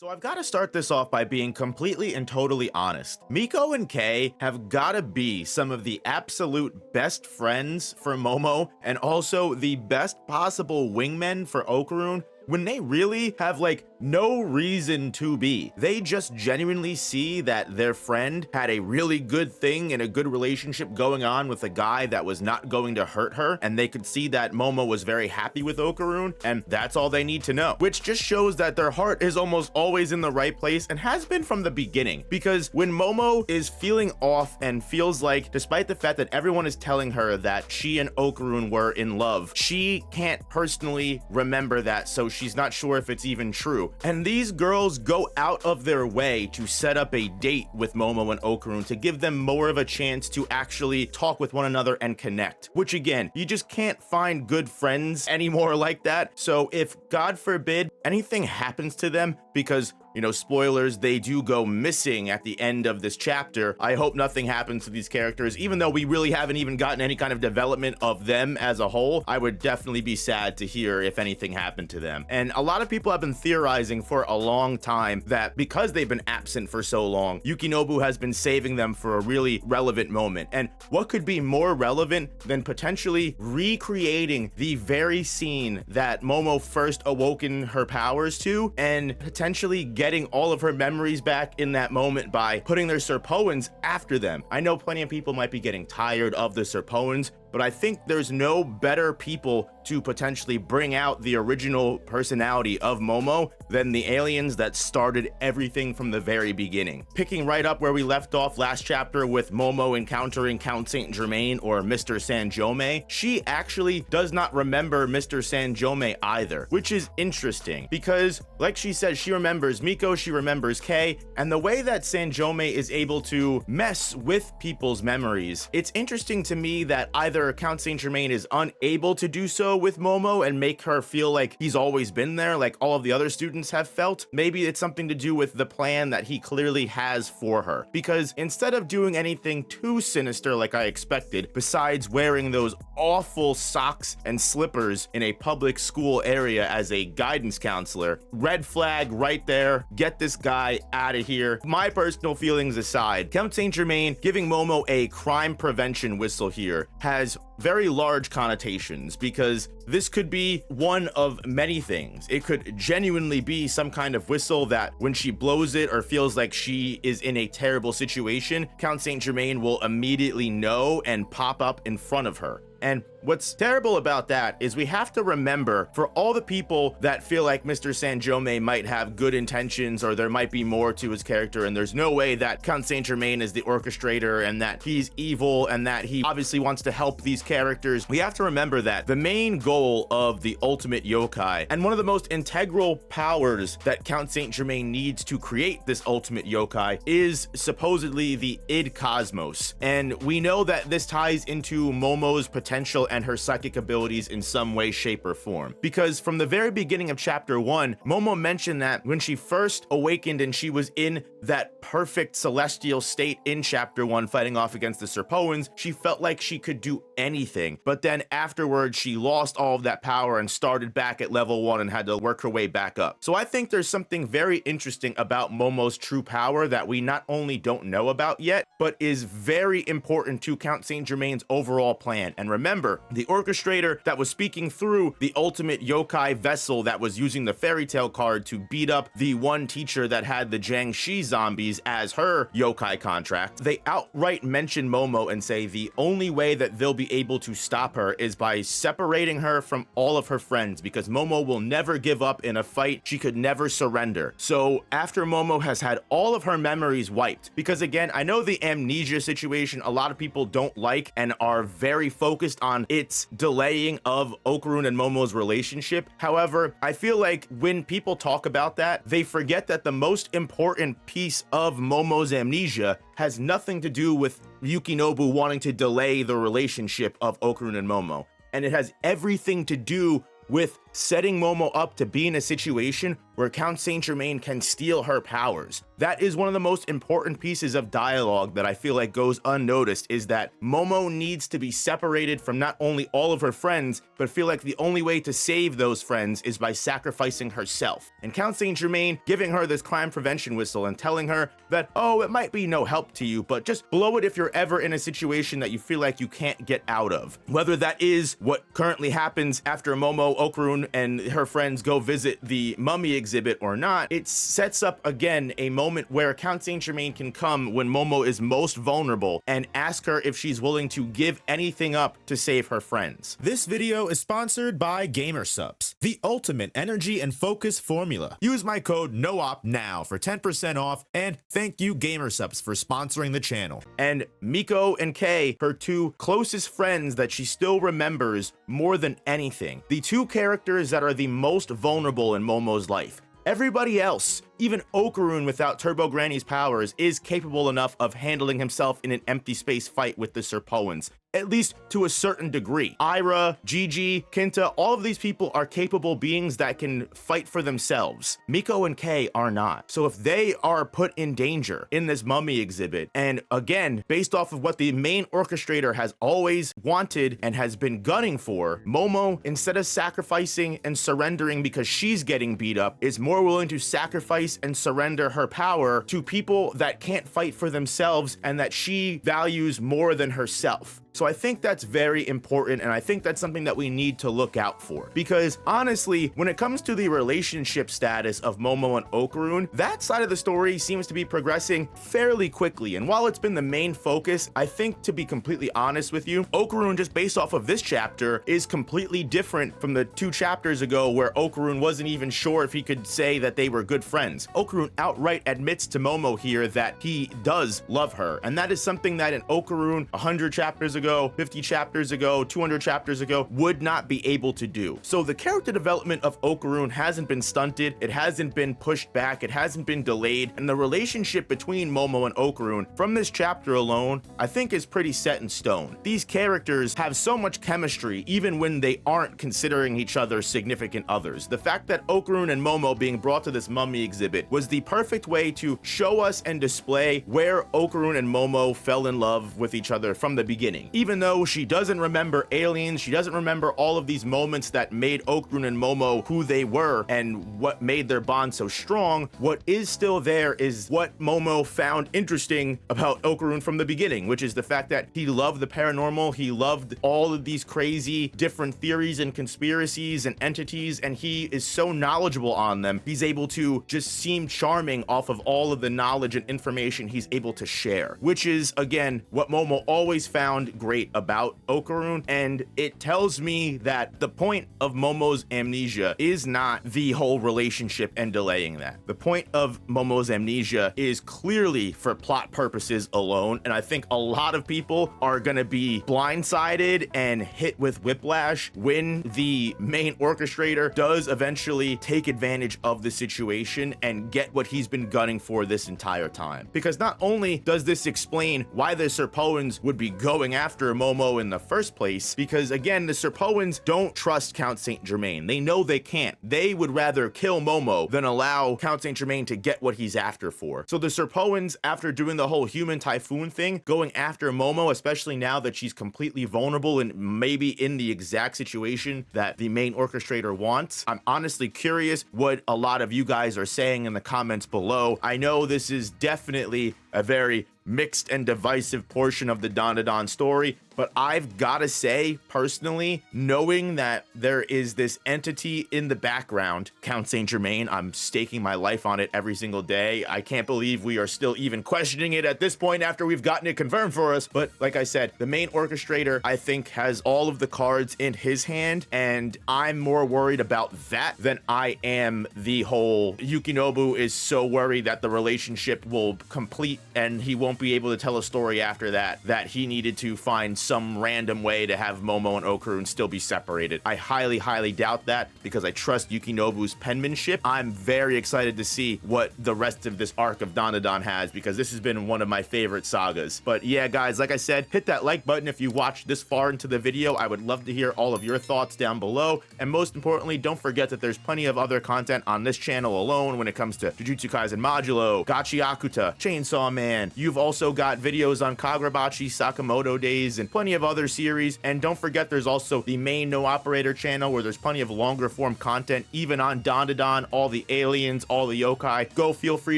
So I've got to start this off by being completely and totally honest. Miko and Kei have got to be some of the absolute best friends for Momo and also the best possible wingmen for Okarun when they really have like no reason to be. They just genuinely see that their friend had a really good thing and a good relationship going on with a guy that was not going to hurt her, and they could see that Momo was very happy with Okarun, and that's all they need to know, which just shows that their heart is almost always in the right place and has been from the beginning. Because when Momo is feeling off and feels like, despite the fact that everyone is telling her that she and Okarun were in love, she can't personally remember that, so she's not sure if it's even true. And these girls go out of their way to set up a date with Momo and Okarun to give them more of a chance to actually talk with one another and connect, which again, you just can't find good friends anymore like that. So if, God forbid, anything happens to them, because spoilers, they do go missing at the end of this chapter. I hope nothing happens to these characters, even though we really haven't even gotten any kind of development of them as a whole. I would definitely be sad to hear if anything happened to them. And a lot of people have been theorizing for a long time that because they've been absent for so long, Yukinobu has been saving them for a really relevant moment. And what could be more relevant than potentially recreating the very scene that Momo first awoken her powers to, and potentially getting all of her memories back in that moment by putting their Serpoans after them. I know plenty of people might be getting tired of the Serpoans, but I think there's no better people to potentially bring out the original personality of Momo than the aliens that started everything from the very beginning. Picking right up where we left off last chapter with Momo encountering Count Saint Germain, or Mr. Sanjome, she actually does not remember Mr. Sanjome either, which is interesting because, like she said, she remembers Miko, she remembers Kei, and the way that Sanjome is able to mess with people's memories, it's interesting to me that either Count Saint Germain is unable to do so with Momo and make her feel like he's always been there, like all of the other students have felt. Maybe it's something to do with the plan that he clearly has for her, because instead of doing anything too sinister like I expected, besides wearing those awful socks and slippers in a public school area as a guidance counselor, red flag right there, get this guy out of here. My personal feelings aside, Count Saint Germain giving Momo a crime prevention whistle here has very large connotations, because this could be one of many things. It could genuinely be some kind of whistle that when she blows it or feels like she is in a terrible situation, Count Saint Germain will immediately know and pop up in front of her. And what's terrible about that is we have to remember, for all the people that feel like Mr. Sanjome might have good intentions or there might be more to his character, and there's no way that Count Saint Germain is the orchestrator and that he's evil and that he obviously wants to help these characters, we have to remember that the main goal of the ultimate yokai, and one of the most integral powers that Count Saint Germain needs to create this ultimate yokai, is supposedly the id cosmos. And we know that this ties into Momo's potential and her psychic abilities in some way, shape, or form. Because from the very beginning of chapter 1, Momo mentioned that when she first awakened and she was in that perfect celestial state in chapter 1 fighting off against the Serpoans, she felt like she could do anything. But then afterwards, she lost all of that power and started back at level 1 and had to work her way back up. So I think there's something very interesting about Momo's true power that we not only don't know about yet, but is very important to Count Saint Germain's overall plan. And remember, the orchestrator that was speaking through the ultimate yokai vessel that was using the fairy tale card to beat up the one teacher that had the Jiangshi zombies as her yokai contract, they outright mention Momo and say the only way that they'll be able to stop her is by separating her from all of her friends, because Momo will never give up in a fight. She could never surrender. So after Momo has had all of her memories wiped, because again, I know the amnesia situation a lot of people don't like and are very focused on its delaying of Okarun and Momo's relationship. However, I feel like when people talk about that, they forget that the most important piece of Momo's amnesia has nothing to do with Yukinobu wanting to delay the relationship of Okarun and Momo. And it has everything to do with setting Momo up to be in a situation where Count Saint Germain can steal her powers. That is one of the most important pieces of dialogue that I feel like goes unnoticed, is that Momo needs to be separated from not only all of her friends, but feel like the only way to save those friends is by sacrificing herself. And Count Saint Germain giving her this crime prevention whistle and telling her that, oh, it might be no help to you, but just blow it if you're ever in a situation that you feel like you can't get out of. Whether that is what currently happens after Momo, Okarun, and her friends go visit the mummy exhibit or not, it sets up again a moment where Count Saint Germain can come when Momo is most vulnerable and ask her if she's willing to give anything up to save her friends. This video is sponsored by GamerSupps, the ultimate energy and focus formula. Use my code NOOP now for 10% off, and thank you GamerSupps for sponsoring the channel. And Miko and Kei, her two closest friends that she still remembers more than anything. The two characters that are the most vulnerable in Momo's life. Everybody else, even Okarun without Turbo Granny's powers, is capable enough of handling himself in an empty space fight with the Serpoans, at least to a certain degree. Ira, Gigi, Kinta, all of these people are capable beings that can fight for themselves. Miko and Kei are not. So if they are put in danger in this mummy exhibit, and again, based off of what the main orchestrator has always wanted and has been gunning for, Momo, instead of sacrificing and surrendering because she's getting beat up, is more willing to sacrifice and surrender her power to people that can't fight for themselves and that she values more than herself. So I think that's very important, and I think that's something that we need to look out for. Because honestly, when it comes to the relationship status of Momo and Okarun, that side of the story seems to be progressing fairly quickly. And while it's been the main focus, I think, to be completely honest with you, Okarun, just based off of this chapter, is completely different from the 2 chapters ago where Okarun wasn't even sure if he could say that they were good friends. Okarun outright admits to Momo here that he does love her, and that is something that in Okarun 100 chapters ago, 50 chapters ago, 200 chapters ago, would not be able to do. So the character development of Okarun hasn't been stunted, it hasn't been pushed back, it hasn't been delayed, and the relationship between Momo and Okarun from this chapter alone, I think, is pretty set in stone. These characters have so much chemistry even when they aren't considering each other significant others. The fact that Okarun and Momo being brought to this mummy exhibit was the perfect way to show us and display where Okarun and Momo fell in love with each other from the beginning. Even though she doesn't remember aliens, she doesn't remember all of these moments that made Okarun and Momo who they were and what made their bond so strong, what is still there is what Momo found interesting about Okarun from the beginning, which is the fact that he loved the paranormal, he loved all of these crazy different theories and conspiracies and entities, and he is so knowledgeable on them. He's able to just seem charming off of all of the knowledge and information he's able to share, which is, again, what Momo always found great about Okarun. And it tells me that the point of Momo's amnesia is not the whole relationship and delaying that. The point of Momo's amnesia is clearly for plot purposes alone, and I think a lot of people are gonna be blindsided and hit with whiplash when the main orchestrator does eventually take advantage of the situation and get what he's been gunning for this entire time. Because not only does this explain why the Serpoans would be going after Momo in the first place, because again, the Serpoans don't trust Count Saint Germain. They know they can't. They would rather kill Momo than allow Count Saint Germain to get what he's after for. So the Serpoans, after doing the whole human typhoon thing, going after Momo, especially now that she's completely vulnerable and maybe in the exact situation that the main orchestrator wants. I'm honestly curious what a lot of you guys are saying in the comments below. I know this is definitely a very mixed and divisive portion of the DanDaDan story, but I've gotta say, personally, knowing that there is this entity in the background, Count Saint Germain, I'm staking my life on it every single day. I can't believe we are still even questioning it at this point after we've gotten it confirmed for us. But like I said, the main orchestrator, I think, has all of the cards in his hand, and I'm more worried about that than I am the whole Yukinobu is so worried that the relationship will complete and he won't be able to tell a story after that he needed to find some random way to have Momo and Okarun still be separated. I highly, highly doubt that because I trust Yukinobu's penmanship. I'm very excited to see what the rest of this arc of DanDaDan has because this has been one of my favorite sagas. But yeah, guys, like I said, hit that like button if you watched this far into the video. I would love to hear all of your thoughts down below. And most importantly, don't forget that there's plenty of other content on this channel alone when it comes to Jujutsu Kaisen Modulo, Gachi Akuta, Chainsaw Man. You've also got videos on Kagurabachi, Sakamoto Days, and plenty of other series. And don't forget there's also the main No Operator channel where there's plenty of longer form content, even on DanDaDan, all the aliens, all the yokai. Go feel free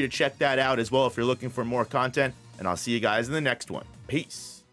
to check that out as well if you're looking for more content. And I'll see you guys in the next one. Peace.